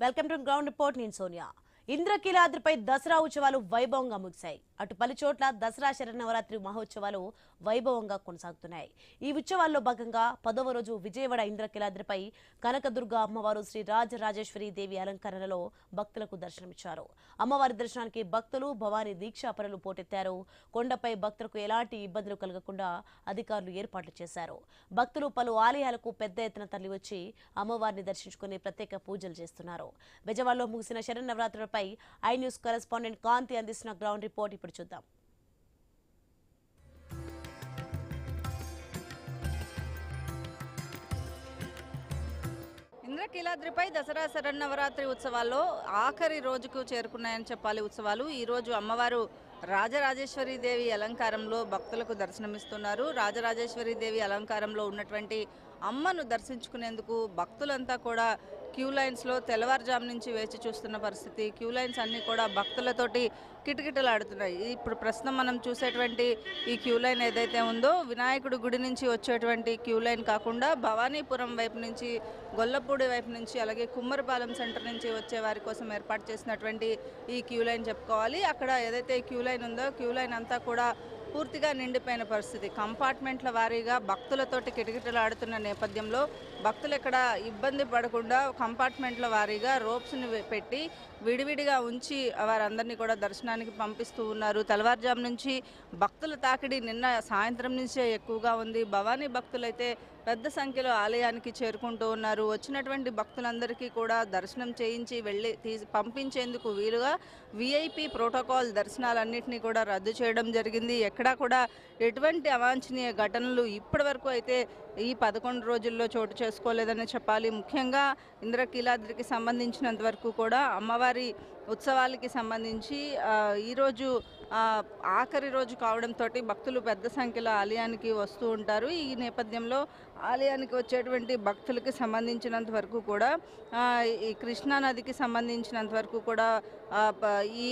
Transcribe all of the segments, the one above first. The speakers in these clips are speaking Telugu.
Welcome to ground report. నేను సోనియా. ఇంద్రకీలాద్రిపై దసరా ఉత్సవాలు వైభవంగా ముగిశాయి. అటు పలు చోట్ల దసరా శరన్నవరాత్రి మహోత్సవాలు వైభవంగా కొనసాగుతున్నాయి. ఈ ఉత్సవాల్లో భాగంగా 10వ రోజు విజయవాడ ఇంద్రకీలాద్రిపై కనకదుర్గ అమ్మవారు శ్రీ రాజరాజేశ్వరి దేవి అలంకరణలో భక్తులకు దర్శనమిచ్చారు. అమ్మవారి దర్శనానికి భక్తులు భవానీ దీక్షాపరులు పోటెత్తారు. కొండపై భక్తులకు ఎలాంటి ఇబ్బందులు కలగకుండా అధికారులు ఏర్పాట్లు చేశారు. భక్తులు పలు ఆలయాలకు పెద్ద ఎత్తున తరలివచ్చి అమ్మవారిని దర్శించుకుని ప్రత్యేక పూజలు చేస్తున్నారు. విజయవాడలో ముగిసిన శరన్నవరాత్రులపై ఐ న్యూస్ కరెస్పాండెంట్ కాంతి అందిస్తున్న గ్రౌండ్ రిపోర్ట్ ఇప్పుడు చూద్దాం. ఇంద్రకీలాద్రిపై దసరా శరన్నవరాత్రి ఉత్సవాల్లో ఆఖరి రోజుకు చేరుకున్నాయని చెప్పాలి. ఉత్సవాలు ఈ రోజు అమ్మవారు రాజరాజేశ్వరి దేవి అలంకారంలో భక్తులకు దర్శనమిస్తున్నారు. రాజరాజేశ్వరి దేవి అలంకారంలో ఉన్నటువంటి అమ్మను దర్శించుకునేందుకు భక్తులంతా కూడా క్యూ లైన్స్లో తెల్లవారుజాము నుంచి వేచి చూస్తున్న పరిస్థితి. క్యూ లైన్స్ అన్నీ కూడా భక్తులతోటి కిటకిటలాడుతున్నాయి. ఇప్పుడు ప్రస్తుతం మనం చూసేటువంటి ఈ క్యూ లైన్ ఏదైతే ఉందో వినాయకుడి గుడి నుంచి వచ్చేటువంటి క్యూ లైన్ కాకుండా భవానీపురం వైపు నుంచి, గొల్లపూడి వైపు నుంచి, అలాగే కుమ్మరిపాలెం సెంటర్ నుంచి వచ్చే వారి కోసం ఏర్పాటు చేసినటువంటి ఈ క్యూ లైన్ చెప్పుకోవాలి. అక్కడ ఏదైతే క్యూ లైన్ ఉందో క్యూ లైన్ అంతా కూడా పూర్తిగా నిండిపోయిన పరిస్థితి. కంపార్ట్మెంట్ల వారీగా భక్తులతోటి కిటకిటలాడుతున్న నేపథ్యంలో భక్తులు ఎక్కడ ఇబ్బంది పడకుండా కంపార్ట్మెంట్ల వారీగా రోప్స్ని పెట్టి విడివిడిగా ఉంచి వారందరినీ కూడా దర్శనానికి పంపిస్తూ ఉన్నారు. తెల్లవారుజాము నుంచి భక్తుల తాకిడి నిన్న సాయంత్రం నుంచే ఎక్కువగా ఉంది. భవానీ భక్తులైతే పెద్ద సంఖ్యలో ఆలయానికి చేరుకుంటూ ఉన్నారు. వచ్చినటువంటి భక్తులందరికీ కూడా దర్శనం చేయించి పంపించేందుకు వీలుగా విఐపి ప్రోటోకాల్ దర్శనాలన్నింటినీ కూడా రద్దు చేయడం జరిగింది. ఎక్కడా కూడా ఎటువంటి అవాంఛనీయ ఘటనలు ఇప్పటి వరకు అయితే ఈ 11 రోజుల్లో చోటు చేసుకోలేదని చెప్పాలి. ముఖ్యంగా ఇంద్రకీలాద్రికి సంబంధించినంత వరకు కూడా అమ్మవారి ఉత్సవాలకి సంబంధించి ఈరోజు ఆఖరి రోజు కావడంతో భక్తులు పెద్ద సంఖ్యలో ఆలయానికి వస్తూ ఉంటారు. ఈ నేపథ్యంలో ఆలయానికి వచ్చేటువంటి భక్తులకి సంబంధించినంత వరకు కూడా ఈ కృష్ణా నదికి సంబంధించినంత వరకు కూడా ఈ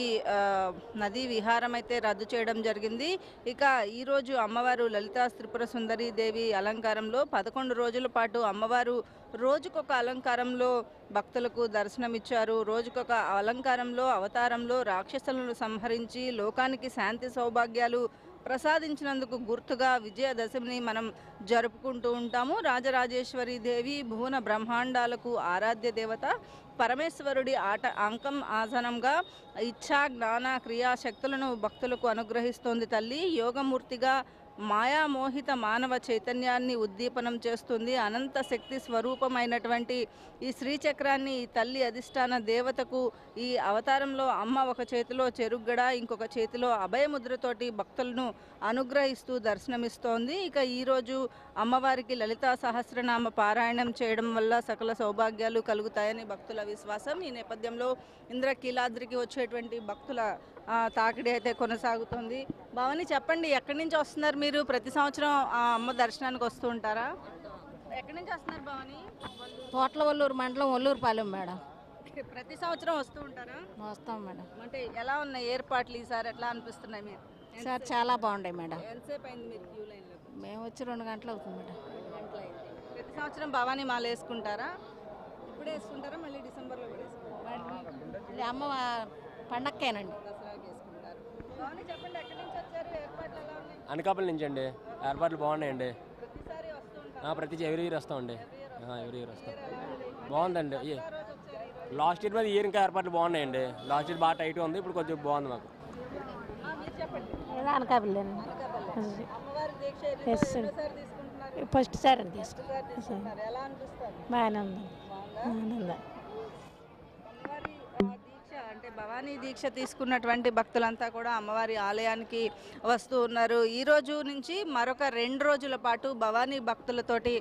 నదీ విహారం అయితే రద్దు చేయడం జరిగింది. ఇక ఈరోజు అమ్మవారు లలితా త్రిపుర సుందరి దేవి అలంకారంలో 11 రోజుల పాటు అమ్మవారు రోజుకొక అలంకారంలో భక్తులకు దర్శనమిచ్చారు. రోజుకొక అలంకారంలో అవతారంలో రాక్షసులను సంహరించి లోకానికి శాంతి సౌభాగ్యాలు ప్రసాదించినందుకు గుర్తుగా విజయదశమిని మనం జరుపుకుంటూ ఉంటాము. రాజరాజేశ్వరి దేవి భువన బ్రహ్మాండాలకు ఆరాధ్య దేవత, పరమేశ్వరుడి అంకం ఆసనంగా ఇచ్ఛా జ్ఞాన క్రియాశక్తులను భక్తులకు అనుగ్రహిస్తోంది తల్లి. యోగమూర్తిగా మాయామోహిత మానవ చైతన్యాన్ని ఉద్దీపనం చేస్తుంది. అనంత శక్తి స్వరూపమైనటువంటి ఈ శ్రీచక్రాన్ని ఈ తల్లి అధిష్టాన దేవతకు ఈ అవతారంలో అమ్మ ఒక చేతిలో చెరుగ్గడ, ఇంకొక చేతిలో అభయముద్రతోటి భక్తులను అనుగ్రహిస్తూ దర్శనమిస్తోంది. ఇక ఈరోజు అమ్మవారికి లలితా సహస్రనామ పారాయణం చేయడం వల్ల సకల సౌభాగ్యాలు కలుగుతాయని భక్తుల విశ్వాసం. ఈ నేపథ్యంలో ఇంద్రకీలాద్రికి వచ్చేటువంటి భక్తుల తాకిడి అయితే కొనసాగుతుంది. భవాని, చెప్పండి, ఎక్కడి నుంచి వస్తున్నారు మీరు? ప్రతి సంవత్సరం అమ్మ దర్శనానికి వస్తూ ఉంటారా? ఎక్కడి నుంచి వస్తున్నారు భవాని? తోటల ఒల్లూరు మండలం ఒల్లూరుపాలెం మేడం. ప్రతి సంవత్సరం వస్తూ ఉంటారా? వస్తాం మేడం. అంటే ఎలా ఉన్నాయి ఏర్పాట్లు ఈసారి? ఎట్లా అనిపిస్తున్నాయి మీరు? సార్ చాలా బాగుంటాయి మేడం. ఎంతసేపు అయింది మీరు క్యూ లైన్లో? మేము వచ్చి 2 గంటలు అవుతుంది మేడం. 2 గంటలు అయింది. ప్రతి సంవత్సరం భవాని మాల వేసుకుంటారా? ఇప్పుడే వేసుకుంటారా? మళ్ళీ డిసెంబర్లో కూడా వేసుకుంటారా? ఇది అమ్మ పండక్కేనండి. దసరాకి వేసుకుంటారు. భవాని, చెప్పండి, ఎక్కడి నుంచి వచ్చారు? ఏర్పాట్లు ఎలా ఉన్నాయి? అనకాపల్లి నుంచి అండి. ఏర్పాట్లు బాగున్నాయండి. ప్రతిసారి వస్తూ ఉంటారు? ప్రతి ఎవ్రీ ఇయర్ వస్తామండి. ఎవ్రీ ఇయర్ వస్తాం. బాగుందండి. లాస్ట్ ఇయర్ మీద ఇయర్ ఇంకా ఏర్పాట్లు బాగున్నాయండి. లాస్ట్ ఇయర్ బాగా టైట్గా ఉంది, ఇప్పుడు కొంచెం బాగుంది మాకు. అనకాపల్లి అమ్మవారి దీక్ష తీసుకుంటున్నారు? ఫస్ట్ సార్ అని తీసుకుంటారు. ఎలా అనిపిస్తారు? బాగానే ఉంది. అమ్మవారి దీక్ష అంటే భవానీ దీక్ష తీసుకున్నటువంటి భక్తులంతా కూడా అమ్మవారి ఆలయానికి వస్తూ ఉన్నారు. ఈ రోజు నుంచి మరొక 2 రోజుల పాటు భవానీ భక్తులతోటి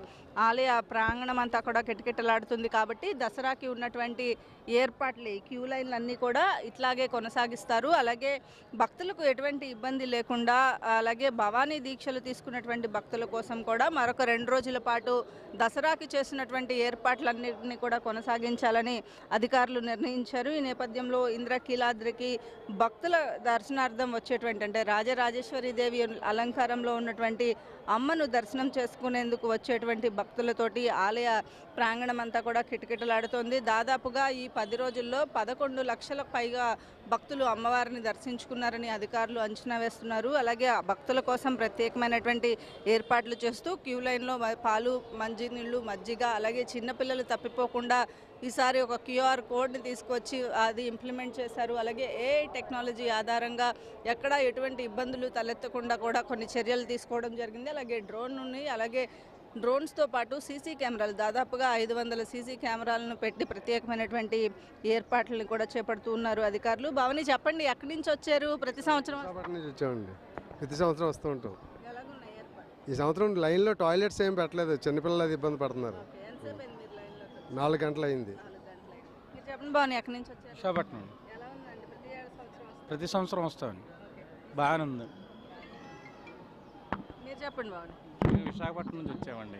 ఆలయ ప్రాంగణం అంతా కూడా కిటకిటలాడుతుంది. కాబట్టి దసరాకి ఉన్నటువంటి ఏర్పాట్లు, క్యూ లైన్లు అన్నీ కూడా ఇట్లాగే కొనసాగిస్తారు. అలాగే భక్తులకు ఎటువంటి ఇబ్బంది లేకుండా, అలాగే భవానీ దీక్షలు తీసుకున్నటువంటి భక్తుల కోసం కూడా మరొక 2 రోజుల పాటు దసరాకి చేసినటువంటి ఏర్పాట్లన్నింటినీ కూడా కొనసాగించాలని అధికారులు నిర్ణయించారు. ఈ నేపథ్యంలో ఇంద్రకీలాద్రికి భక్తుల దర్శనార్థం వచ్చేటువంటి, అంటే రాజరాజేశ్వరి దేవి అలంకారంలో ఉన్నటువంటి అమ్మను దర్శనం చేసుకునేందుకు వచ్చేటువంటి భక్తులతోటి ఆలయ ప్రాంగణం అంతా కూడా కిటకిటలాడుతోంది. దాదాపుగా ఈ 10 రోజుల్లో 11 లక్షలకు పైగా భక్తులు అమ్మవారిని దర్శించుకున్నారని అధికారులు అంచనా వేస్తున్నారు. అలాగే ఆ భక్తుల కోసం ప్రత్యేకమైనటువంటి ఏర్పాట్లు చేస్తూ క్యూ లైన్లో పాలు, మంచినీళ్ళు, మజ్జిగ, అలాగే చిన్నపిల్లలు తప్పిపోకుండా ఈసారి ఒక క్యూఆర్ కోడ్ని తీసుకొచ్చి అది ఇంప్లిమెంట్ చేశారు. అలాగే ఏఐ టెక్నాలజీ ఆధారంగా ఎక్కడ ఎటువంటి ఇబ్బందులు తలెత్తకుండా కూడా కొన్ని చర్యలు తీసుకోవడం జరిగింది. అలాగే అలాగే డ్రోన్స్తో పాటు సీసీ కెమెరాలు, దాదాపుగా 500 సీసీ కెమెరాలను పెట్టి ప్రత్యేకమైనటువంటి ఏర్పాట్లను కూడా చేపడుతూ ఉన్నారు అధికారులు. భవాని, చెప్పండి, ఎక్కడి నుంచి వచ్చారు? ప్రతి సంవత్సరం విశాఖపట్నం నుంచి వచ్చామండి. ప్రతి సంవత్సరం వస్తూ ఉంటాం. ఎలాగున్నాయి ఏర్పాట్లు? ఈ సంవత్సరం లైన్లో టాయిలెట్స్ ఏం పెట్టలేదు, చిన్నపిల్లలు అది ఇబ్బంది పడుతున్నారు. ఎంతసేపు అయింది మీరు లైన్లో? 4 గంటలు అయింది. 4 గంటలైంది. మీరు చెప్పండి భవాని, ఎక్కడి నుంచి వచ్చారు? విశాఖపట్నం ఎలా ఉందండి? ప్రతి సంవత్సరం వస్తామండి. బాగానే ఉంది. మీరు చెప్పండి భవాని. మేము విశాఖపట్నం నుంచి వచ్చామండి.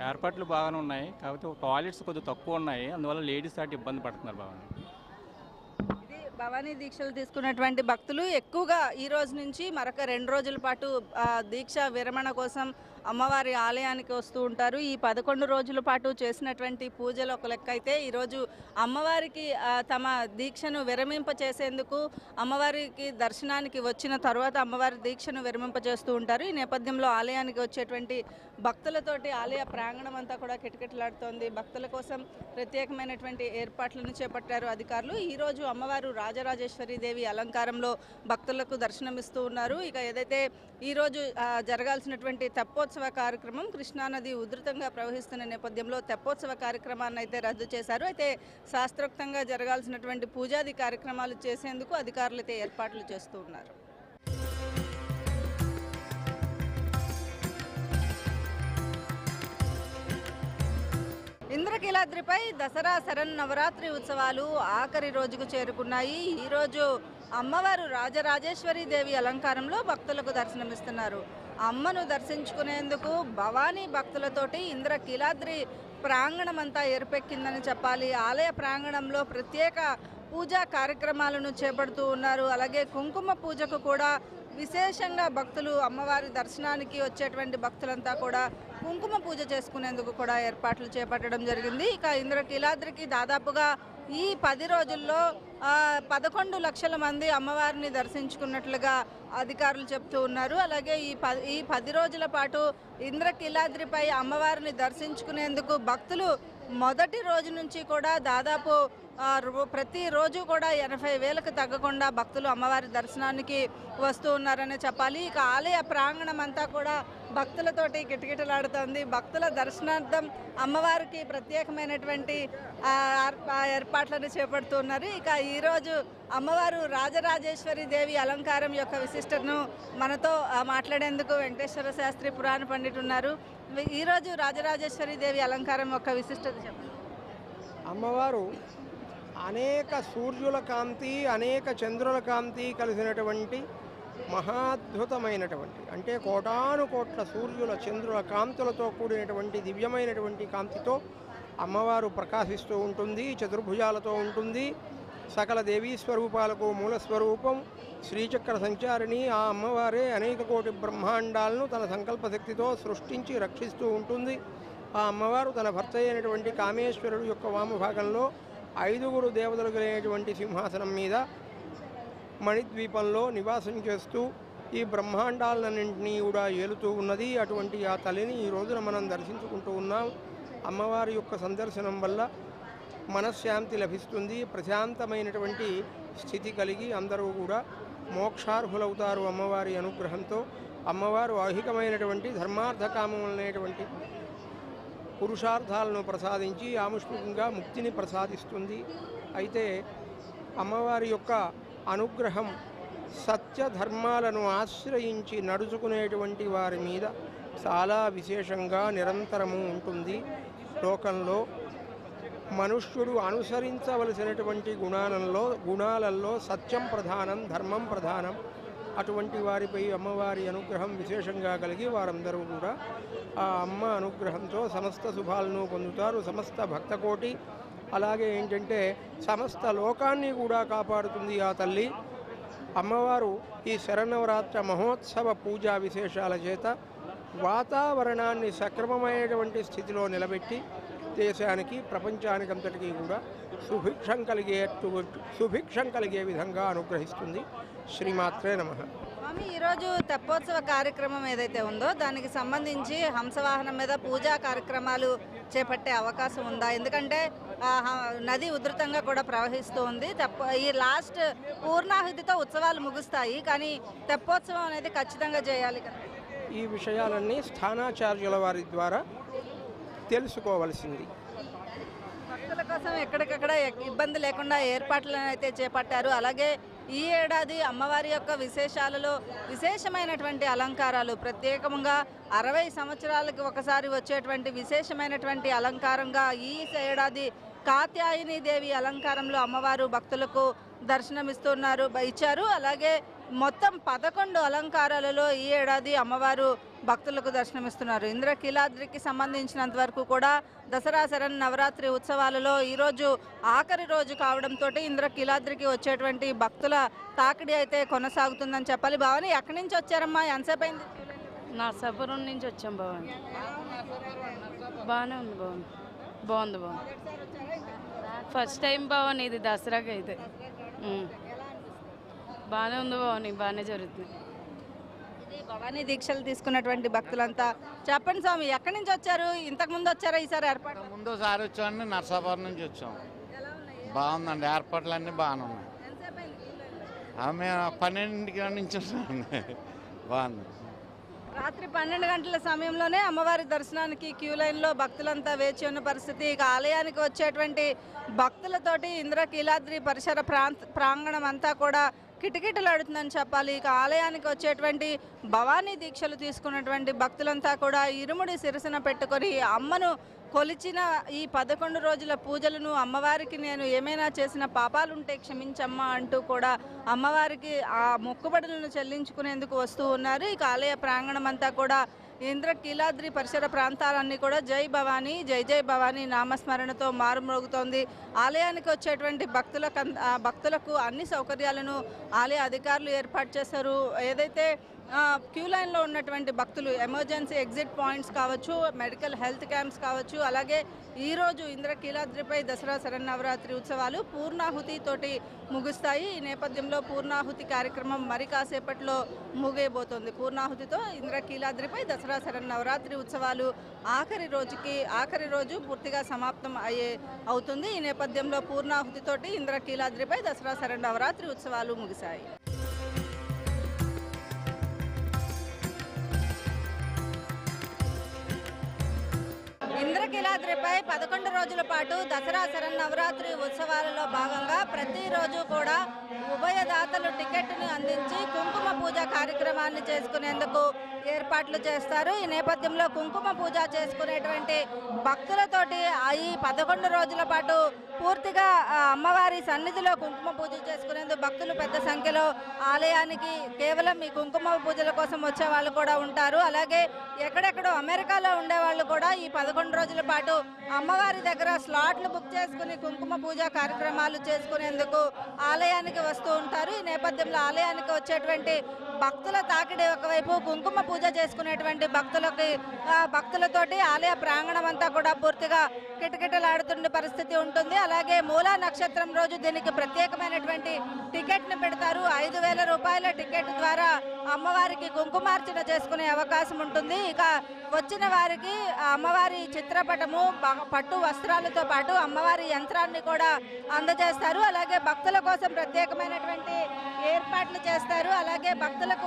ఏర్పాట్లు బాగానే ఉన్నాయి, కాకపోతే టాయిలెట్స్ కొద్దిగా తక్కువ ఉన్నాయి, అందువల్ల లేడీస్ దాటి ఇబ్బంది పడుతున్నారు బాగానే. ఇది భవానీ దీక్షలు తీసుకున్నటువంటి భక్తులు ఎక్కువగా ఈ రోజు నుంచి మరొక 2 రోజుల పాటు దీక్ష విరమణ కోసం అమ్మవారి ఆలయానికి వస్తూ ఉంటారు. ఈ 11 రోజుల పాటు చేసినటువంటి పూజలు ఒక లెక్క అయితే ఈరోజు అమ్మవారికి తమ దీక్షను విరమింపచేసేందుకు అమ్మవారికి దర్శనానికి వచ్చిన తర్వాత అమ్మవారి దీక్షను విరమింపచేస్తూ ఉంటారు. ఈ నేపథ్యంలో ఆలయానికి వచ్చేటువంటి భక్తులతోటి ఆలయ ప్రాంగణం అంతా కూడా కిటకిటలాడుతోంది. భక్తుల కోసం ప్రత్యేకమైనటువంటి ఏర్పాట్లను చేపట్టారు అధికారులు. ఈరోజు అమ్మవారు రాజరాజేశ్వరి దేవి అలంకారంలో భక్తులకు దర్శనమిస్తూ ఉన్నారు. ఇక ఏదైతే ఈరోజు జరగాల్సినటువంటి తెప్పోత్సవ కార్యక్రమం, కృష్ణానది ఉధృతంగా ప్రవహిస్తున్న నేపథ్యంలో తెప్పోత్సవ కార్యక్రమాన్ని అయితే రద్దు చేశారు. అయితే శాస్త్రోక్తంగా జరగాల్సినటువంటి పూజాది కార్యక్రమాలు చేసేందుకు అధికారులు అయితే ఏర్పాట్లు చేస్తూ ఉన్నారు. ఇంద్రకీలాద్రిపై దసరా శరన్నవరాత్రి ఉత్సవాలు ఆఖరి రోజుకు చేరుకున్నాయి. ఈరోజు అమ్మవారు రాజరాజేశ్వరి దేవి అలంకారంలో భక్తులకు దర్శనమిస్తున్నారు. అమ్మను దర్శించుకునేందుకు భవానీ భక్తులతోటి ఇంద్రకీలాద్రి ప్రాంగణం అంతా ఎరుపెక్కిందని చెప్పాలి. ఆలయ ప్రాంగణంలో ప్రత్యేక పూజా కార్యక్రమాలను చేపడుతూ ఉన్నారు. అలాగే కుంకుమ పూజకు కూడా విశేషంగా భక్తులు అమ్మవారి దర్శనానికి వచ్చేటువంటి భక్తులంతా కూడా కుంకుమ పూజ చేసుకునేందుకు కూడా ఏర్పాట్లు చేపట్టడం జరిగింది. ఇక ఇంద్రకీలాద్రికి దాదాపుగా ఈ 10 రోజుల్లో 11 లక్షల మంది అమ్మవారిని దర్శించుకున్నట్లుగా అధికారులు చెప్తూ ఉన్నారు. అలాగే ఈ 10 రోజుల పాటు ఇంద్రకీలాద్రిపై అమ్మవారిని దర్శించుకునేందుకు భక్తులు మొదటి రోజు నుంచి కూడా దాదాపు ప్రతిరోజు కూడా 80,000కు తగ్గకుండా భక్తులు అమ్మవారి దర్శనానికి వస్తూ ఉన్నారని చెప్పాలి. ఇక ఆలయ ప్రాంగణం అంతా కూడా భక్తులతోటి కిటకిటలాడుతోంది. భక్తుల దర్శనార్థం అమ్మవారికి ప్రత్యేకమైనటువంటి ఏర్పాట్లను చేపడుతున్నారు. ఇక ఈరోజు అమ్మవారు రాజరాజేశ్వరి దేవి అలంకారం యొక్క విశిష్టతను మనతో మాట్లాడేందుకు వెంకటేశ్వర శాస్త్రి పురాణ పండితులు ఉన్నారు. ఈరోజు రాజరాజేశ్వరి దేవి అలంకారం యొక్క విశిష్టత చెప్పండి. అమ్మవారు అనేక సూర్యుల కాంతి, అనేక చంద్రుల కాంతి కలిసినటువంటి మహాద్భుతమైనటువంటి, అంటే కోటాను కోట్ల సూర్యుల చంద్రుల కాంతులతో కూడినటువంటి దివ్యమైనటువంటి కాంతితో అమ్మవారు ప్రకాశిస్తూ ఉంటుంది. చతుర్భుజాలతో ఉంటుంది. సకల దేవీ స్వరూపాలకు మూల స్వరూపం శ్రీచక్ర సంచారిణి. ఆ అమ్మవారే అనేక కోటి బ్రహ్మాండాలను తన సంకల్ప శక్తితో సృష్టించి రక్షిస్తూ ఉంటుంది. ఆ అమ్మవారు తన భర్త అయినటువంటి కామేశ్వరుడు యొక్క వామభాగంలో 5 దేవతలు కలిగినటువంటి సింహాసనం మీద మణిద్వీపంలో నివాసం చేస్తూ ఈ బ్రహ్మాండాలన్నింటినీ కూడా ఏలుతూ ఉన్నది. అటువంటి ఆ తల్లిని ఈ రోజున మనం దర్శించుకుంటూ ఉన్నాం. అమ్మవారి యొక్క సందర్శనం వల్ల మనశ్శాంతి లభిస్తుంది. ప్రశాంతమైనటువంటి స్థితి కలిగి అందరూ కూడా మోక్షార్హులవుతారు అమ్మవారి అనుగ్రహంతో. అమ్మవారు ఐహికమైనటువంటి ధర్మార్థకామములైనటువంటి పురుషార్థాలను ప్రసాదించి ఆముష్మికంగా ముక్తిని ప్రసాదిస్తుంది. అయితే అమ్మవారి యొక్క అనుగ్రహం సత్య ధర్మాలను ఆశ్రయించి నడుచుకునేటువంటి వారి మీద చాలా విశేషంగా నిరంతరము ఉంటుంది. లోకంలో మనుష్యుడు అనుసరించవలసినటువంటి గుణాలలో సత్యం ప్రధానం, ధర్మం ప్రధానం. అటువంటి వారిపై అమ్మవారి అనుగ్రహం విశేషంగా కలిగి వారందరూ కూడా ఆ అమ్మ అనుగ్రహంతో సమస్త శుభాలను పొందుతారు. సమస్త భక్తకోటి అలాగే ఏంటంటే సమస్త లోకాన్ని కూడా కాపాడుతుంది ఆ తల్లి. అమ్మవారు ఈ శరన్నవరాత్రి మహోత్సవ పూజా విశేషాల చేత వాతావరణాన్ని సక్రమమైనటువంటి స్థితిలో నిలబెట్టి దేశానికి ప్రపంచానికంతటికీ కూడా సుభిక్షం కలిగే విధంగా అనుగ్రహిస్తుంది. శ్రీమాత్రే నమః. స్వామి, ఈరోజు తెప్పోత్సవ కార్యక్రమం ఏదైతే ఉందో దానికి సంబంధించి హంసవాహనం మీద పూజా కార్యక్రమాలు చేపట్టే అవకాశం ఉందా? ఎందుకంటే నది ఉధృతంగా కూడా ప్రవహిస్తూ ఉంది. ఈ లాస్ట్ పూర్ణాహుతితో ఉత్సవాలు ముగుస్తాయి, కానీ తెప్పోత్సవం అనేది ఖచ్చితంగా చేయాలి కదా. ఈ విషయాలన్నీ స్థానాచార్యుల వారి ద్వారా తెలుసుకోవలసింది. భక్తుల కోసం ఎక్కడికక్కడ ఇబ్బంది లేకుండా ఏర్పాట్లను అయితే చేపట్టారు. అలాగే ఈ ఏడాది అమ్మవారి యొక్క విశేషాలలో విశేషమైనటువంటి అలంకారాలు, ప్రత్యేకంగా 60 సంవత్సరాలకు ఒకసారి వచ్చేటువంటి విశేషమైనటువంటి అలంకారంగా ఈ ఏడాది కాత్యాయని దేవి అలంకారంలో అమ్మవారు భక్తులకు ఇచ్చారు. అలాగే మొత్తం 11 అలంకారాలలో ఈ ఏడాది అమ్మవారు భక్తులకు దర్శనమిస్తున్నారు. ఇంద్రకీలాద్రికి సంబంధించినంత వరకు కూడా దసరా శరన్నవరాత్రి ఉత్సవాలలో ఈరోజు ఆఖరి రోజు కావడంతో ఇంద్రకీలాద్రికి వచ్చేటువంటి భక్తుల తాకిడి అయితే కొనసాగుతుందని చెప్పాలి. భవాని, ఎక్కడి నుంచి వచ్చారమ్మా? ఎంతసేపు అయింది? నర్సాపురం నుంచి వచ్చాం భవాని. బాగానే ఉంది భవాని, బాగుంది భవాని. ఫస్ట్ టైం భవాని ఇది దసరాకి అయితే. బాగానే ఉంది భవాని, బాగానే జరుగుతుంది. భవానీ దీక్షలు తీసుకున్నటువంటి భక్తులంతా చెప్పండి స్వామి, ఎక్కడి నుంచి వచ్చారు? ఇంతకు ముందు వచ్చారా? ఈసారి ఏర్పాటు ముందు సారి వచ్చామండి, నర్సాపురం నుంచి వచ్చాం. బాగుందండి, ఏర్పాట్లు అన్నీ బాగానే ఉన్నాయి. మేము 12 నుంచి వచ్చామండి. బాగుంది. రాత్రి 12 గంటల సమయంలోనే అమ్మవారి దర్శనానికి క్యూ లైన్లో భక్తులంతా వేచి ఉన్న పరిస్థితి. ఇక ఆలయానికి వచ్చేటువంటి భక్తులతోటి ఇంద్రకీలాద్రి పరిసర ప్రాంగణం అంతా కూడా కిటకిటలాడుతుందని చెప్పాలి. ఇక ఆలయానికి వచ్చేటువంటి భవానీ దీక్షలు తీసుకున్నటువంటి భక్తులంతా కూడా ఇరుముడి శిరసన పెట్టుకొని అమ్మను కొలిచిన ఈ 11 రోజుల పూజలను, అమ్మవారికి నేను ఏమైనా చేసిన పాపాలుంటే క్షమించమ్మా అంటూ కూడా అమ్మవారికి ఆ మొక్కుబడులను చెల్లించుకునేందుకు వస్తూ ఉన్నారు. ఇక ఆలయ ప్రాంగణం అంతా కూడా ఇంద్రకీలాద్రి పరిసర ప్రాంతాలన్నీ కూడా జై భవానీ, జై జై భవానీ నామస్మరణతో మారుమ్రోగుతోంది. ఆలయానికి వచ్చేటువంటి భక్తులకు అన్ని సౌకర్యాలను ఆలయ అధికారులు ఏర్పాటు చేశారు. ఏదైతే క్యూ లైన్లో ఉన్నటువంటి భక్తులు ఎమర్జెన్సీ ఎగ్జిట్ పాయింట్స్ కావచ్చు, మెడికల్ హెల్త్ క్యాంప్స్ కావచ్చు, అలాగే ఈరోజు ఇంద్రకీలాద్రిపై దసరా శరన్నవరాత్రి ఉత్సవాలు పూర్ణాహుతితోటి ముగుస్తాయి. ఈ నేపథ్యంలో పూర్ణాహుతి కార్యక్రమం మరి కాసేపట్లో ముగియబోతోంది. పూర్ణాహుతితో ఇంద్రకీలాద్రిపై దసరా శరన్నవరాత్రి ఉత్సవాలు ఆఖరి రోజు పూర్తిగా సమాప్తం అవుతుంది. ఈ నేపథ్యంలో పూర్ణాహుతితోటి ఇంద్రకీలాద్రిపై దసరా శరన్నవరాత్రి ఉత్సవాలు ముగిశాయి. ఇంద్రకీలాద్రిపై 11 రోజుల పాటు దసరా శరన్నవరాత్రి ఉత్సవాలలో భాగంగా ప్రతిరోజు కూడా ఉభయదాతలు టికెట్ను అందించి కుంకుమ పూజ కార్యక్రమాన్ని చేసుకునేందుకు ఏర్పాట్లు చేస్తారు. ఈ నేపథ్యంలో కుంకుమ పూజ చేసుకునేటువంటి భక్తులతోటి ఈ 11 రోజుల పాటు పూర్తిగా అమ్మవారి సన్నిధిలో కుంకుమ పూజ చేసుకునేందుకు భక్తులు పెద్ద సంఖ్యలో ఆలయానికి కేవలం ఈ కుంకుమ పూజల కోసం వచ్చే వాళ్ళు కూడా ఉంటారు. అలాగే ఎక్కడెక్కడో అమెరికాలో ఉండేవాళ్ళు కూడా ఈ 11 రోజుల పాటు అమ్మవారి దగ్గర స్లాట్లు బుక్ చేసుకుని కుంకుమ పూజ కార్యక్రమాలు చేసుకునేందుకు ఆలయానికి వస్తూ ఉంటారు. ఈ నేపథ్యంలో ఆలయానికి వచ్చేటువంటి భక్తుల తాకిడి ఒకవైపు, కుంకుమ పూజ చేసుకునేటువంటి భక్తులతోటి ఆలయ ప్రాంగణం అంతా కూడా పూర్తిగా కిటకిటలాడుతున్న పరిస్థితి ఉంటుంది. అలాగే మూలా నక్షత్రం రోజు దీనికి ప్రత్యేకమైనటువంటి టికెట్ను పెడతారు. 5,000 రూపాయల టికెట్ ద్వారా అమ్మవారికి కుంకుమార్చన చేసుకునే అవకాశం ఉంటుంది. ఇక వచ్చిన వారికి అమ్మవారి చిత్రపటము, పట్టు వస్త్రాలతో పాటు అమ్మవారి యంత్రాన్ని కూడా అందజేస్తారు. అలాగే భక్తుల కోసం ప్రత్యేకమైనటువంటి ఏర్పాట్లు చేస్తారు. అలాగే భక్తులకు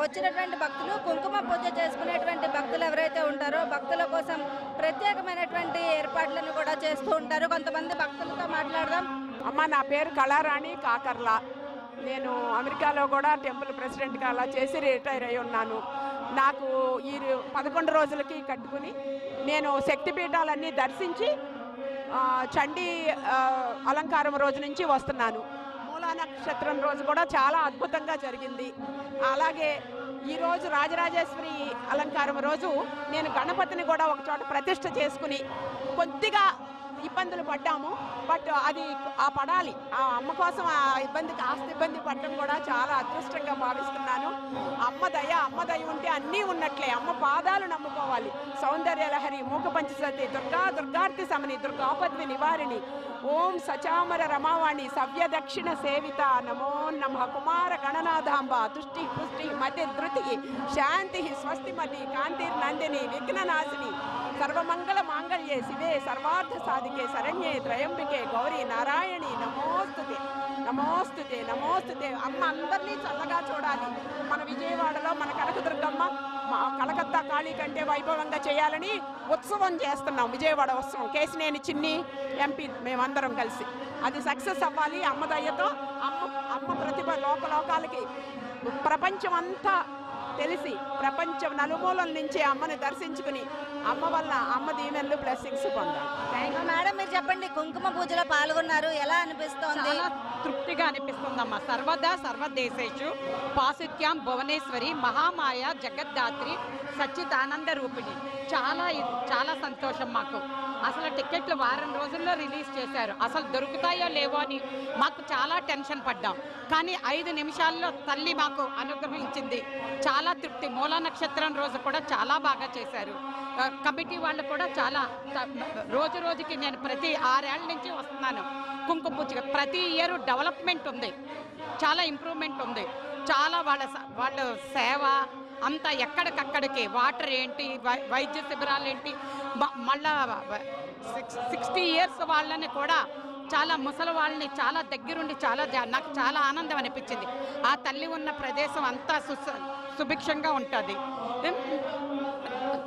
వచ్చినటువంటి భక్తులు కుంకుమ పూజ చేసుకునేటువంటి భక్తులు ఎవరైతే ఉంటారో భక్తుల కోసం ప్రత్యేకమైనటువంటి ఏర్పాట్లను కూడా చేస్తూ ఉంటారు. కొంతమంది భక్తులతో మాట్లాడదాం. అమ్మ, నా పేరు కళారాణి కాకర్ల. నేను అమెరికాలో కూడా టెంపుల్ ప్రెసిడెంట్గా అలా చేసి రిటైర్ అయి ఉన్నాను. నాకు ఈ 11 రోజులకి కట్టుకుని నేను శక్తిపీఠాలన్నీ దర్శించి చండీ అలంకారం రోజు నుంచి వస్తున్నాను. మూలా నక్షత్రం రోజు కూడా చాలా అద్భుతంగా జరిగింది. అలాగే ఈరోజు రాజరాజేశ్వరి అలంకారం రోజు నేను గణపతిని కూడా ఒక చోట ప్రతిష్ఠ చేసుకుని కొద్దిగా ఇబ్బందులు పడ్డాము. బట్ అది ఆ పడాలి, ఆ అమ్మ కోసం ఆ కాస్త ఇబ్బంది పడడం కూడా చాలా అదృష్టంగా భావిస్తున్నాను. అమ్మ దయ ఉంటే అన్నీ ఉన్నట్లే. అమ్మ పాదాలు నమ్ముకోవాలి. సౌందర్య లహరి, మూక పంచసతి, దుర్గార్తి సమని, దుర్గాపద్మి నివారిణి, ఓం సచామర రమావాణి, సవ్య దక్షిణ సేవిత, నమో నమః కుమార గణనాథాంబ, తుష్టి పుష్టి మతి ధృతి శాంతి స్వస్తిమతి కాంతిర్నందిని విఘ్ననాశిని, సర్వమంగళ మాంగళ్యే శివే సర్వార్థ సాధికే శరణ్యే త్రయంబికే గౌరీ నారాయణి నమోస్తుతే నమోస్తుతే నమోస్తుతే. అమ్మ అందరినీ చల్లగా చూడాలి. మన విజయవాడలో మన కనకదుర్గమ్మ కలకత్తా కాళీ కంటే వైభవంగా చేయాలని ఉత్సవం చేస్తున్నాం. విజయవాడ ఉత్సవం కేసినేని చిన్ని ఎంపీ మేమందరం కలిసి అది సక్సెస్ అవ్వాలి. అమ్మ దయ్యతో అమ్మ ప్రతిభ లోకాలకి ప్రపంచం అంతా తెలిసి ప్రపంచం నలుమూలల నుంచి అమ్మని దర్శించుకుని అమ్మ వల్ల అమ్మ దీవెనలు బ్లెస్సింగ్స్ పొందాలి. మేడం మీరు చెప్పండి, కుంకుమ పూజలో పాల్గొన్నారు, ఎలా అనిపిస్తోంది? చాలా తృప్తిగా అనిపిస్తుందమ్మా. సర్వదా సర్వదేశేషు పాశుత్యాం భువనేశ్వరి మహామాయ జగద్ధాత్రి సచ్చిదానంద రూపిణి. చాలా సంతోషం మాకు. అసలు టికెట్లు వారం రోజుల్లో రిలీజ్ చేశారు. అసలు దొరుకుతాయో లేవో అని మాకు చాలా టెన్షన్ పడ్డాం. కానీ 5 నిమిషాల్లో తల్లి మాకు అనుగ్రహించింది. చాలా తృప్తి. మూల నక్షత్రం రోజు కూడా చాలా బాగా చేశారు. కమిటీ వాళ్ళు కూడా చాలా రోజుకి నేను ప్రతి 6 ఏళ్ల నుంచి వస్తున్నాను కుంకుమ పూజ. ప్రతి ఇయర్ డెవలప్మెంట్ ఉంది, చాలా ఇంప్రూవ్మెంట్ ఉంది. చాలా వాళ్ళ సేవ అంతా ఎక్కడికక్కడికి వాటర్ ఏంటి, వైద్య శిబిరాలు ఏంటి, మళ్ళా 60 ఇయర్స్ వాళ్ళని కూడా చాలా ముసలి వాళ్ళని చాలా దగ్గరుండి నాకు చాలా ఆనందం అనిపించింది. ఆ తల్లి ఉన్న ప్రదేశం అంతా సుభిక్షంగా ఉంటుంది.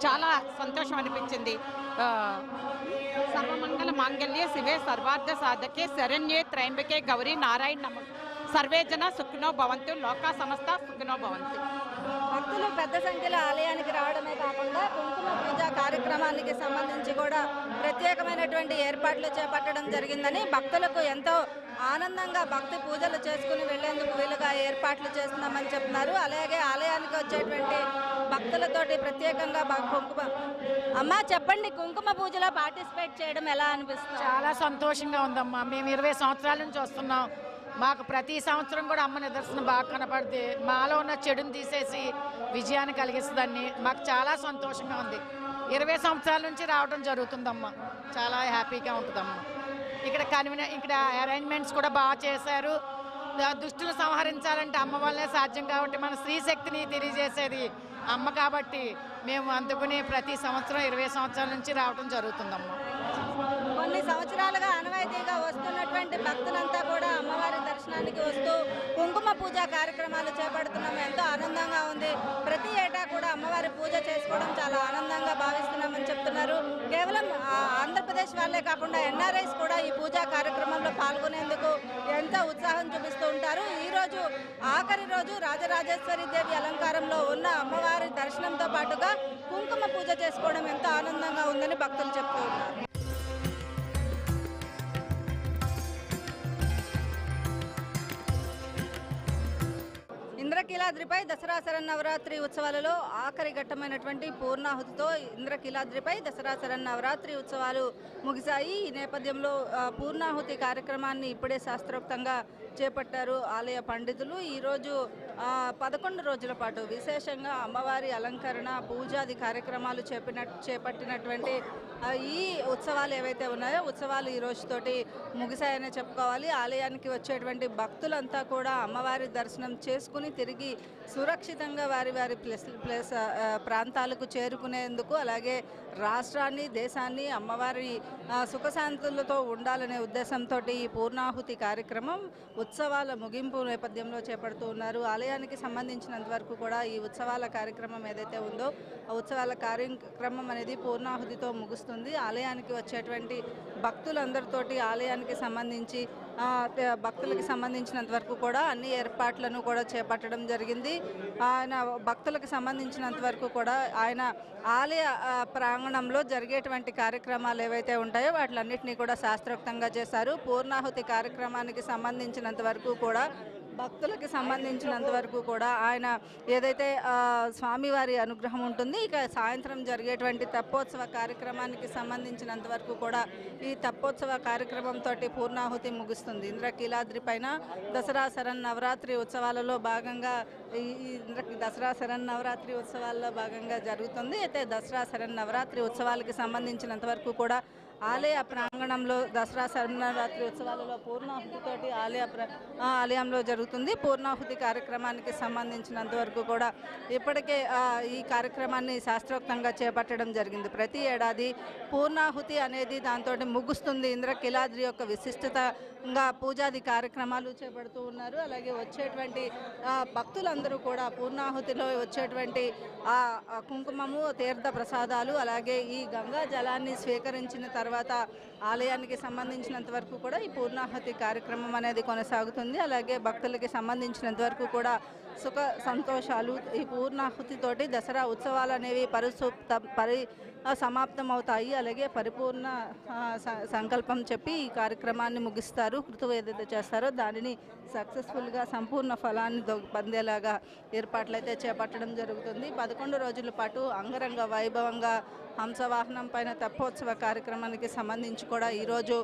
చాలా సంతోషం అనిపించింది. సర్వమంగళ మాంగళ్యే శివే సర్వార్థ సాధకే శరణ్యే త్రయంబకే గౌరీ నారాయణ నమ. సర్వే జన సుఖినో భవంతు, లోకా సమస్త సుఖినో భవంతు. భక్తులు పెద్ద సంఖ్యలో ఆలయానికి రావడమే కాకుండా కుంకుమ పూజ కార్యక్రమానికి సంబంధించి కూడా ప్రత్యేకమైనటువంటి ఏర్పాట్లు చేపట్టడం జరిగిందని, భక్తులకు ఎంతో ఆనందంగా భక్తి పూజలు చేసుకుని వెళ్లేందుకు వీలుగా ఏర్పాట్లు చేస్తున్నామని చెప్తున్నారు. అలాగే ఆలయానికి వచ్చేటువంటి భక్తులతోటి ప్రత్యేకంగా కుంకుమ అమ్మ చెప్పండి, కుంకుమ పూజలో పార్టిసిపేట్ చేయడం ఎలా అనిపిస్తుంది? చాలా సంతోషంగా ఉందమ్మా. మేము 20 సంవత్సరాల నుంచి వస్తున్నాం. మాకు ప్రతి సంవత్సరం కూడా అమ్మ నిదర్శనం బాగా కనపడితే మాలో ఉన్న చెడుని తీసేసి విజయాన్ని కలిగిస్తుందని మాకు చాలా సంతోషంగా ఉంది. 20 సంవత్సరాల నుంచి రావడం జరుగుతుందమ్మా. చాలా హ్యాపీగా ఉంటుందమ్మా. ఇక్కడ అరేంజ్మెంట్స్ కూడా బాగా చేశారు. దుష్టులు సంహరించాలంటే అమ్మ వల్లనే సాధ్యం కాబట్టి మన స్త్రీ శక్తిని తెలియజేసేది అమ్మ కాబట్టి మేము అందుకుని ప్రతి సంవత్సరం 20 సంవత్సరాల నుంచి రావడం జరుగుతుందమ్మా. కొన్ని సంవత్సరాలుగా ఆనవాయితీగా వస్తున్నటువంటి భక్తులంతా కూడా అమ్మవారి దర్శనానికి వస్తూ కుంకుమ పూజ కార్యక్రమాలు చేపడుతున్నాం. ఎంతో ఆనందంగా ఉంది. ప్రతి ఏటా కూడా అమ్మవారి పూజ చేసుకోవడం చాలా ఆనందంగా భావిస్తున్నామని చెప్తున్నారు. కేవలం ఆంధ్రప్రదేశ్ వాళ్ళే కాకుండా ఎన్ఆర్ఐస్ కూడా ఈ పూజా కార్యక్రమంలో పాల్గొనేందుకు ఎంతో ఉత్సాహం చూపిస్తూ ఉంటారు. ఈరోజు ఆఖరి రోజు రాజరాజేశ్వరి దేవి అలంకారంలో ఉన్న అమ్మవారి దర్శనంతో పాటుగా కుంకుమ పూజ చేసుకోవడం ఎంతో ఆనందంగా ఉందని భక్తులు చెప్తూ ఉన్నారు. ఇంద్రకీలాద్రిపై దసరా శరన్నవరాత్రి ఉత్సవాలలో ఆఖరి ఘట్టమైనటువంటి పూర్ణాహుతితో ఇంద్రకీలాద్రిపై దసరా శరన్నవరాత్రి ఉత్సవాలు ముగిశాయి. ఈ నేపథ్యంలో పూర్ణాహుతి కార్యక్రమాన్ని ఇప్పుడే శాస్త్రోక్తంగా చేపట్టారు ఆలయ పండితులు. ఈరోజు 11 రోజుల పాటు విశేషంగా అమ్మవారి అలంకరణ పూజాది కార్యక్రమాలు చేపట్టినటువంటి ఈ ఉత్సవాలు ఏవైతే ఉన్నాయో ఉత్సవాలు ఈ రోజుతోటి ముగిశాయనే చెప్పుకోవాలి. ఆలయానికి వచ్చేటువంటి భక్తులంతా కూడా అమ్మవారి దర్శనం చేసుకుని తిరిగి సురక్షితంగా వారి ప్లేస్ ప్రాంతాలకు చేరుకునేందుకు, అలాగే రాష్ట్రాన్ని దేశాన్ని అమ్మవారి సుఖశాంతులతో ఉండాలనే ఉద్దేశంతో ఈ పూర్ణాహుతి కార్యక్రమం ఉత్సవాల ముగింపు నేపథ్యంలో చేపడుతూ ఉన్నారు. ఆలయానికి సంబంధించినంత వరకు కూడా ఈ ఉత్సవాల కార్యక్రమం ఏదైతే ఉందో ఆ ఉత్సవాల కార్యక్రమం అనేది పూర్ణాహుతితో ముగుస్తుంది. ఆలయానికి వచ్చేటువంటి భక్తులందరితోటి ఆలయానికి సంబంధించి భక్తులకి సంబంధించినంత వరకు కూడా అన్ని ఏర్పాట్లను కూడా చేపట్టడం జరిగింది. ఆయన భక్తులకు సంబంధించినంత వరకు కూడా ఆయన ఆలయ ప్రాంగణంలో జరిగేటువంటి కార్యక్రమాలు ఏవైతే ఉంటాయో వాటిలన్నింటినీ కూడా శాస్త్రోక్తంగా చేశారు. పూర్ణాహుతి కార్యక్రమానికి సంబంధించినంత వరకు కూడా భక్తులకి సంబంధించినంత వరకు కూడా ఆయన ఏదైతే స్వామివారి అనుగ్రహం ఉంటుంది, ఇక సాయంత్రం జరిగేటువంటి తెప్పోత్సవ కార్యక్రమానికి సంబంధించినంత వరకు కూడా ఈ తెప్పోత్సవ కార్యక్రమంతో పూర్ణాహుతి ముగుస్తుంది. ఇంద్రకీలాద్రి పైన దసరా శరన్నవరాత్రి ఉత్సవాలలో భాగంగా ఈ దసరా శరన్నవరాత్రి ఉత్సవాల్లో భాగంగా జరుగుతుంది. అయితే దసరా శరన్నవరాత్రి ఉత్సవాలకి సంబంధించినంత వరకు కూడా ఆలయ ప్రాంగణంలో దసరా శరన్నవరాత్రి ఉత్సవాలలో పూర్ణాహుతితోటి ఆలయంలో జరుగుతుంది. పూర్ణాహుతి కార్యక్రమానికి సంబంధించినంత వరకు కూడా ఇప్పటికే ఈ కార్యక్రమాన్ని శాస్త్రోక్తంగా చేపట్టడం జరిగింది. ప్రతి ఏడాది పూర్ణాహుతి అనేది దాంతో ముగుస్తుంది. ఇంద్రకీలాద్రి యొక్క విశిష్టతంగా పూజాది కార్యక్రమాలు చేపడుతూ ఉన్నారు. అలాగే వచ్చేటువంటి భక్తులందరూ కూడా పూర్ణాహుతిలో వచ్చేటువంటి కుంకుమము, తీర్థ ప్రసాదాలు, అలాగే ఈ గంగా జలాన్ని స్వీకరించిన తర్వాత ఆలయానికి సంబంధించినంత వరకు కూడా ఈ పూర్ణాహుతి కార్యక్రమం అనేది కొనసాగుతుంది. అలాగే భక్తులకి సంబంధించినంత వరకు కూడా సుఖ సంతోషాలు ఈ పూర్ణాహుతితోటి దసరా ఉత్సవాలు అనేవి సమాప్తం అవుతాయి. అలాగే పరిపూర్ణ సంకల్పం చెప్పి ఈ కార్యక్రమాన్ని ముగిస్తారు. కృతువు ఏదైతే చేస్తారో దానిని సక్సెస్ఫుల్గా సంపూర్ణ ఫలాన్ని పొందేలాగా ఏర్పాట్లయితే చేపట్టడం జరుగుతుంది. 11 రోజుల పాటు అంగరంగ వైభవంగా హంసవాహనం పైన తెప్పోత్సవ కార్యక్రమానికి సంబంధించి కూడా ఈరోజు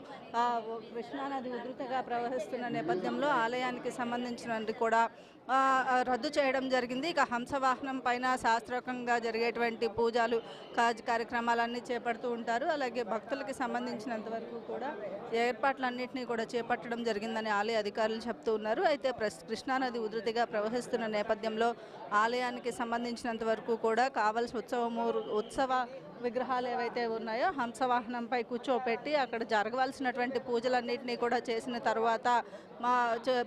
కృష్ణానది ఉధృతగా ప్రవహిస్తున్న నేపథ్యంలో ఆలయానికి సంబంధించినది కూడా రద్దు చేయడం జరిగింది. ఇక హంసవాహనం పైన శాస్త్రోక్తంగా జరిగేటువంటి పూజలు కార్యక్రమాలన్నీ చేపడుతూ ఉంటారు. అలాగే భక్తులకి సంబంధించినంత వరకు కూడా ఏర్పాట్లన్నింటినీ కూడా చేపట్టడం జరిగిందని ఆలయ అధికారులు చెప్తూ ఉన్నారు. అయితే కృష్ణానది ఉధృతిగా ప్రవహిస్తున్న నేపథ్యంలో ఆలయానికి సంబంధించినంత వరకు కూడా కావలసిన ఉత్సవ విగ్రహాలు ఏవైతే ఉన్నాయో హంసవాహనంపై కూర్చోపెట్టి అక్కడ జరగవలసినటువంటి పూజలన్నింటినీ కూడా చేసిన తర్వాత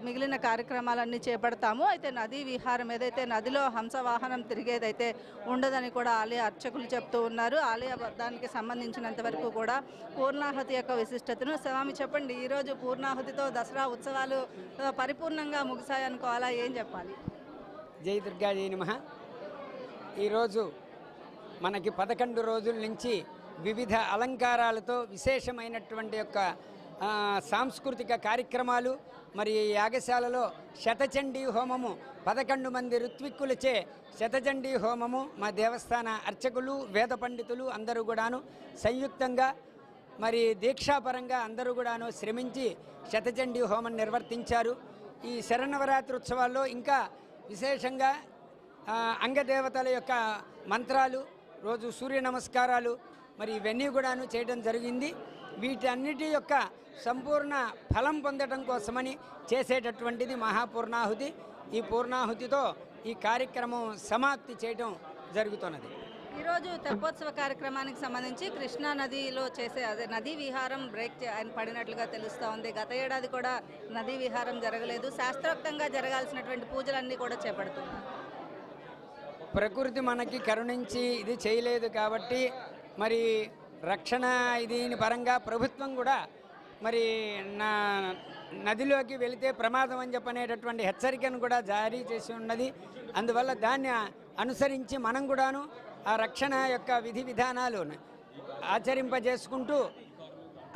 మిగిలిన కార్యక్రమాలన్నీ చేపడతాము. అయితే నదీ విహారం ఏదైతే నదిలో హంసవాహనం తిరిగేదైతే ఉండదని కూడా ఆలయ అర్చకులు చెప్తూ ఉన్నారు. ఆలయ దానికి సంబంధించినంత వరకు కూడా పూర్ణాహుతి యొక్క విశిష్టతను స్వామి చెప్పండి. ఈరోజు పూర్ణాహుతితో దసరా ఉత్సవాలు పరిపూర్ణంగా ముగిశాయనుకోవాలా, ఏం చెప్పాలి? జై దుర్గా జై నమః. ఈరోజు మనకి 11 రోజుల నుంచి వివిధ అలంకారాలతో విశేషమైనటువంటి యొక్క సాంస్కృతిక కార్యక్రమాలు, మరి యాగశాలలో శతచండీ హోమము 11 మంది ఋత్విక్కులచే శతచండీ హోమము మా దేవస్థాన అర్చకులు, వేద పండితులు అందరూ కూడాను సంయుక్తంగా మరి దీక్షాపరంగా అందరూ కూడాను శ్రమించి శతచండీ హోమం నిర్వర్తించారు. ఈ శరన్నవరాత్రి ఉత్సవాల్లో ఇంకా విశేషంగా అంగదేవతల యొక్క మంత్రాలు, రోజు సూర్య నమస్కారాలు మరి ఇవన్నీ కూడాను చేయడం జరిగింది. వీటన్నిటి యొక్క సంపూర్ణ ఫలం పొందడం కోసమని చేసేటటువంటిది మహాపూర్ణాహుతి. ఈ పూర్ణాహుతితో ఈ కార్యక్రమం సమాప్తి చేయడం జరుగుతున్నది. ఈరోజు తెప్పోత్సవ కార్యక్రమానికి సంబంధించి కృష్ణా నదిలో చేసే నదీ విహారం బ్రేక్ పడినట్లుగా తెలుస్తూ ఉంది. గత ఏడాది కూడా నదీ విహారం జరగలేదు. శాస్త్రోక్తంగా జరగాల్సినటువంటి పూజలన్నీ కూడా చేపడుతున్నారు. ప్రకృతి మనకి కరుణించి ఇది చేయలేదు కాబట్టి మరి రక్షణ దీని పరంగా ప్రభుత్వం కూడా మరి నదిలోకి వెళితే ప్రమాదం అని చెప్పనేటటువంటి హెచ్చరికను కూడా జారీ చేసి ఉన్నది. అందువల్ల దాన్ని అనుసరించి మనం కూడాను ఆ రక్షణ యొక్క విధి విధానాలు ఆచరింపజేసుకుంటూ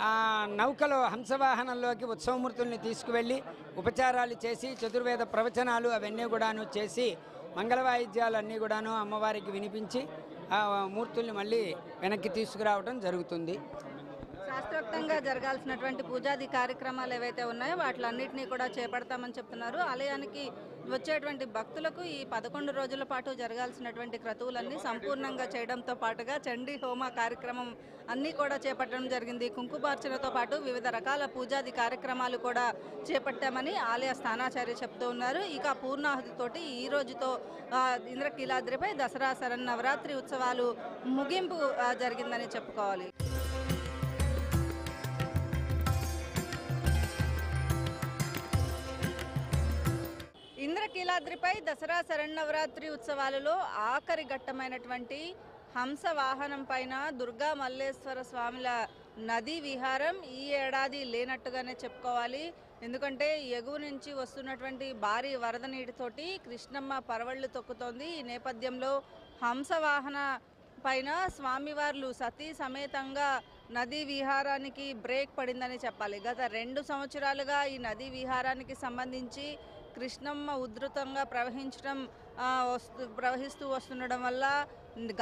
ఆ నౌకలో హంసవాహనంలోకి ఉత్సవమూర్తుల్ని తీసుకువెళ్ళి ఉపచారాలు చేసి చతుర్వేద ప్రవచనాలు అవన్నీ కూడాను చేసి మంగళవాయిద్యాలన్నీ కూడాను అమ్మవారికి వినిపించి ఆ మూర్తుల్ని మళ్ళీ వెనక్కి తీసుకురావడం జరుగుతుంది. శాస్త్రోక్తంగా జరగాల్సినటువంటి పూజాది కార్యక్రమాలు ఏవైతే ఉన్నాయో వాటిలన్నింటినీ కూడా చేపడతామని చెప్తున్నారు. ఆలయానికి వచ్చేటువంటి భక్తులకు ఈ 11 రోజుల పాటు జరగాల్సినటువంటి క్రతువులన్నీ సంపూర్ణంగా చేయడంతో పాటుగా చండీ హోమ కార్యక్రమం అన్నీ కూడా చేపట్టడం జరిగింది. కుంకుమార్చనతో పాటు వివిధ రకాల పూజాది కార్యక్రమాలు కూడా చేపట్టామని ఆలయ స్థానాచార్య చెప్తూ ఉన్నారు. ఇక పూర్ణాహుతితోటి ఈ రోజుతో ఇంద్రకీలాద్రిపై దసరా శరన్నవరాత్రి ఉత్సవాలు ముగింపు జరిగిందని చెప్పుకోవాలి. ఇంద్రకీలాద్రిపై దసరా శరన్నవరాత్రి ఉత్సవాలలో ఆఖరి ఘట్టమైనటువంటి హంస వాహనం పైన దుర్గా మల్లేశ్వర స్వామిల నదీ విహారం ఈ ఏడాది లేనట్టుగానే చెప్పుకోవాలి. ఎందుకంటే ఎగువ నుంచి వస్తున్నటువంటి భారీ వరద నీటితోటి కృష్ణమ్మ పరవళ్ళు తొక్కుతోంది. ఈ నేపథ్యంలో హంసవాహన పైన స్వామివార్లు సతీ సమేతంగా నదీ విహారానికి బ్రేక్ పడిందని చెప్పాలి. గత 2 సంవత్సరాలుగా ఈ నదీ విహారానికి సంబంధించి కృష్ణమ్మ ఉధృతంగా ప్రవహిస్తూ వస్తుండడం వల్ల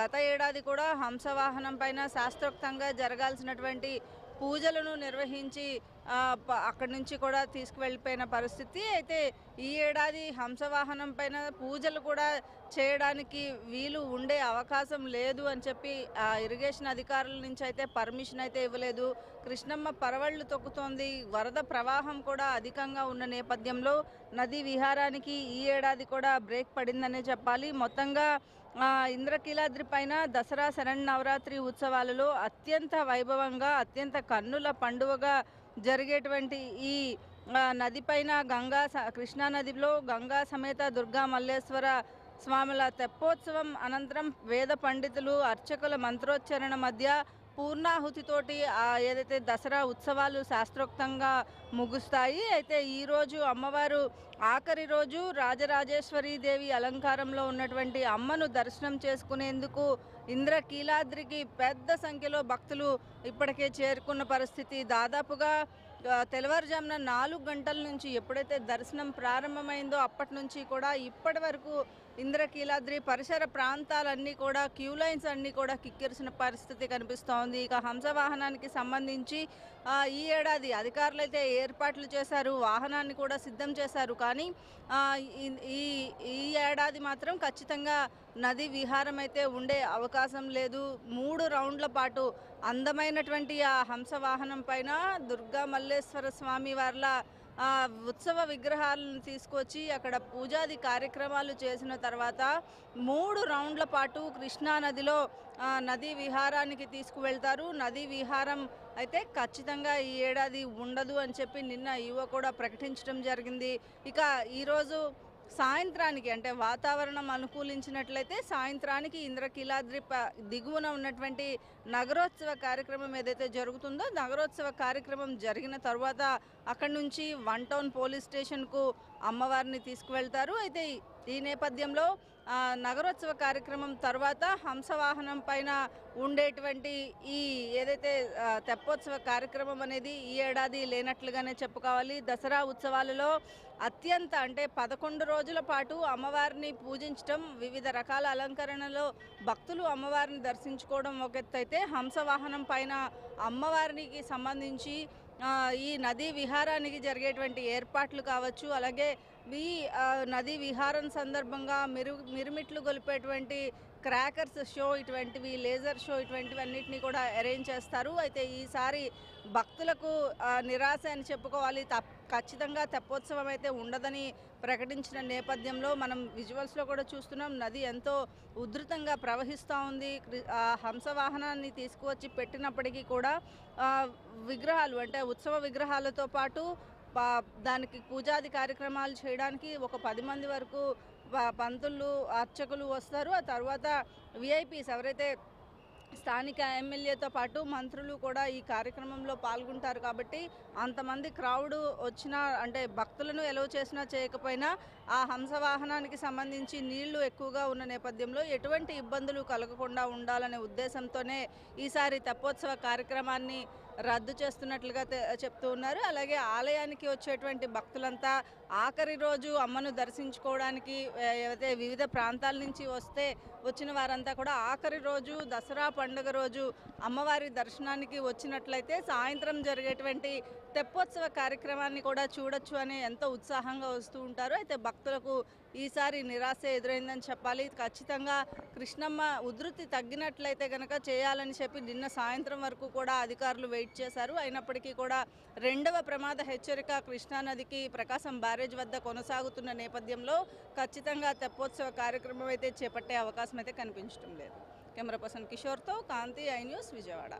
గత ఏడాది కూడా హంసవాహనం పైన శాస్త్రోక్తంగా జరగాల్సినటువంటి పూజలను నిర్వహించి అక్కడి నుంచి కూడా తీసుకువెళ్ళిపోయిన పరిస్థితి. అయితే ఈ ఏడాది హంసవాహనం పైన పూజలు కూడా చేయడానికి వీలు ఉండే అవకాశం లేదు అని చెప్పి ఇరిగేషన్ అధికారుల నుంచి అయితే పర్మిషన్ అయితే ఇవ్వలేదు. కృష్ణమ్మ పరవళ్ళు తొక్కుతోంది. వరద ప్రవాహం కూడా అధికంగా ఉన్న నేపథ్యంలో నదీ విహారానికి ఈ ఏడాది కూడా బ్రేక్ పడిందనే చెప్పాలి. మొత్తంగా ఇంద్రకీలాద్రి పైన దసరా శరన్నవరాత్రి ఉత్సవాలలో అత్యంత వైభవంగా, అత్యంత కన్నుల పండుగగా జరిగేటువంటి ఈ నది పైన కృష్ణానదిలో గంగా సమేత దుర్గా మల్లేశ్వర స్వాముల తెప్పోత్సవం అనంతరం వేద పండితులు, అర్చకుల మంత్రోచ్చరణ మధ్య పూర్ణాహుతితోటి ఏదైతే దసరా ఉత్సవాలు శాస్త్రోక్తంగా ముగుస్తాయి. అయితే ఈరోజు అమ్మవారు ఆఖరి రోజు రాజరాజేశ్వరి దేవి అలంకారంలో ఉన్నటువంటి అమ్మను దర్శనం చేసుకునేందుకు ఇంద్రకీలాద్రికి పెద్ద సంఖ్యలో భక్తులు ఇప్పటికే చేరుకున్న పరిస్థితి. దాదాపుగా తెల్లవారుజామున 4 గంటల నుంచి ఎప్పుడైతే దర్శనం ప్రారంభమైందో అప్పటి నుంచి కూడా ఇప్పటి వరకు ఇంద్రకీలాద్రి పరిసర ప్రాంతాలన్నీ కూడా క్యూ లైన్స్ అన్నీ కూడా కిక్కిరిసిన పరిస్థితి కనిపిస్తోంది. ఇక హంసవాహనానికి సంబంధించి ఈ ఏడాది అధికారులు అయితే ఏర్పాట్లు చేశారు, వాహనాన్ని కూడా సిద్ధం చేశారు. కానీ ఈ ఏడాది మాత్రం ఖచ్చితంగా నది విహారం అయితే ఉండే అవకాశం లేదు. 3 రౌండ్ల పాటు అందమైనటువంటి ఆ హంసవాహనం పైన దుర్గా మల్లేశ్వర స్వామి వార్ల ఉత్సవ విగ్రహాలను తీసుకొచ్చి అక్కడ పూజాది కార్యక్రమాలు చేసిన తర్వాత 3 రౌండ్ల పాటు కృష్ణానదిలో నదీ విహారానికి తీసుకువెళ్తారు. నదీ విహారం అయితే ఖచ్చితంగా ఈ ఏడాది ఉండదు అని చెప్పి నిన్న ఈవో కూడా ప్రకటించడం జరిగింది. ఇక ఈరోజు సాయంత్రానికి అంటే వాతావరణం అనుకూలించినట్లయితే సాయంత్రానికి ఇంద్రకీలాద్రి దిగువన ఉన్నటువంటి నగరోత్సవ కార్యక్రమం ఏదైతే జరుగుతుందో నగరోత్సవ కార్యక్రమం జరిగిన తర్వాత అక్కడి నుంచి 1 టౌన్ పోలీస్ స్టేషన్కు అమ్మవారిని తీసుకువెళ్తారు. అయితే ఈ నేపథ్యంలో నగరోత్సవ కార్యక్రమం తర్వాత హంసవాహనం పైన ఉండేటువంటి ఈ ఏదైతే తెప్పోత్సవ కార్యక్రమం అనేది ఈ ఏడాది లేనట్లుగానే చెప్పుకోవాలి. దసరా ఉత్సవాలలో అత్యంత అంటే 11 రోజుల పాటు అమ్మవారిని పూజించడం, వివిధ రకాల అలంకరణలో భక్తులు అమ్మవారిని దర్శించుకోవడం ఒక ఎత్తు అయితే హంసవాహనం పైన అమ్మవారికి సంబంధించి ఈ నదీ విహారానికి జరిగేటువంటి ఏర్పాట్లు కావచ్చు, అలాగే ఈ నదీ విహారం సందర్భంగా మిరుమిట్లు గొలిపేటువంటి క్రాకర్స్ షో, ఇటువంటివి లేజర్ షో, ఇటువంటివన్నిటిని కూడా అరేంజ్ చేస్తారు. అయితే ఈసారి భక్తులకు నిరాశ అని చెప్పుకోవాలి. ఖచ్చితంగా తెప్పోత్సవం అయితే ఉండదని ప్రకటించిన నేపథ్యంలో మనం విజువల్స్లో కూడా చూస్తున్నాం. నది ఎంతో ఉధృతంగా ప్రవహిస్తూ ఉంది. హంసవాహనాన్ని తీసుకువచ్చి పెట్టినప్పటికీ కూడా విగ్రహాలు అంటే ఉత్సవ విగ్రహాలతో పాటు దానికి పూజాది కార్యక్రమాలు చేయడానికి ఒక 10 మంది వరకు పంతులు, అర్చకులు వస్తారు. ఆ తర్వాత విఐపీస్ ఎవరైతే స్థానిక ఎమ్మెల్యేతో పాటు మంత్రులు కూడా ఈ కార్యక్రమంలో పాల్గొంటారు. కాబట్టి అంతమంది క్రౌడ్ వచ్చినా అంటే భక్తులను ఎలవ్ చేసినా చేయకపోయినా ఆ హంసవాహనానికి సంబంధించి నీళ్లు ఎక్కువగా ఉన్న నేపథ్యంలో ఎటువంటి ఇబ్బందులు కలగకుండా ఉండాలనే ఉద్దేశంతోనే ఈసారి తెప్పోత్సవ కార్యక్రమాన్ని రద్దు చేస్తున్నట్లుగా చెప్తూ ఉన్నారు. అలాగే ఆలయానికి వచ్చేటువంటి భక్తులంతా ఆఖరి రోజు అమ్మను దర్శించుకోవడానికి ఏవైతే వివిధ ప్రాంతాల నుంచి వచ్చిన వారంతా కూడా ఆఖరి రోజు దసరా పండుగ రోజు అమ్మవారి దర్శనానికి వచ్చినట్లయితే సాయంత్రం జరిగేటువంటి తెప్పోత్సవ కార్యక్రమాన్ని కూడా చూడొచ్చు అని ఎంతో ఉత్సాహంగా వస్తూ ఉంటారు. అయితే భక్తులకు ఈసారి నిరాశ ఎదురైందని చెప్పాలి. ఖచ్చితంగా కృష్ణమ్మ ఉధృతి తగ్గినట్లయితే కనుక చేయాలని చెప్పి నిన్న సాయంత్రం వరకు కూడా అధికారులు వెయిట్ చేశారు. అయినప్పటికీ కూడా 2వ ప్రమాద హెచ్చరిక కృష్ణానదికి ప్రకాశం బ్యారేజ్ వద్ద కొనసాగుతున్న నేపథ్యంలో ఖచ్చితంగా తెప్పోత్సవ కార్యక్రమం అయితే చేపట్టే అవకాశం అయితే కనిపించడం లేదు. కెమెరా పర్సన్ కిషోర్తో కాంతి, ఐ న్యూస్, విజయవాడ.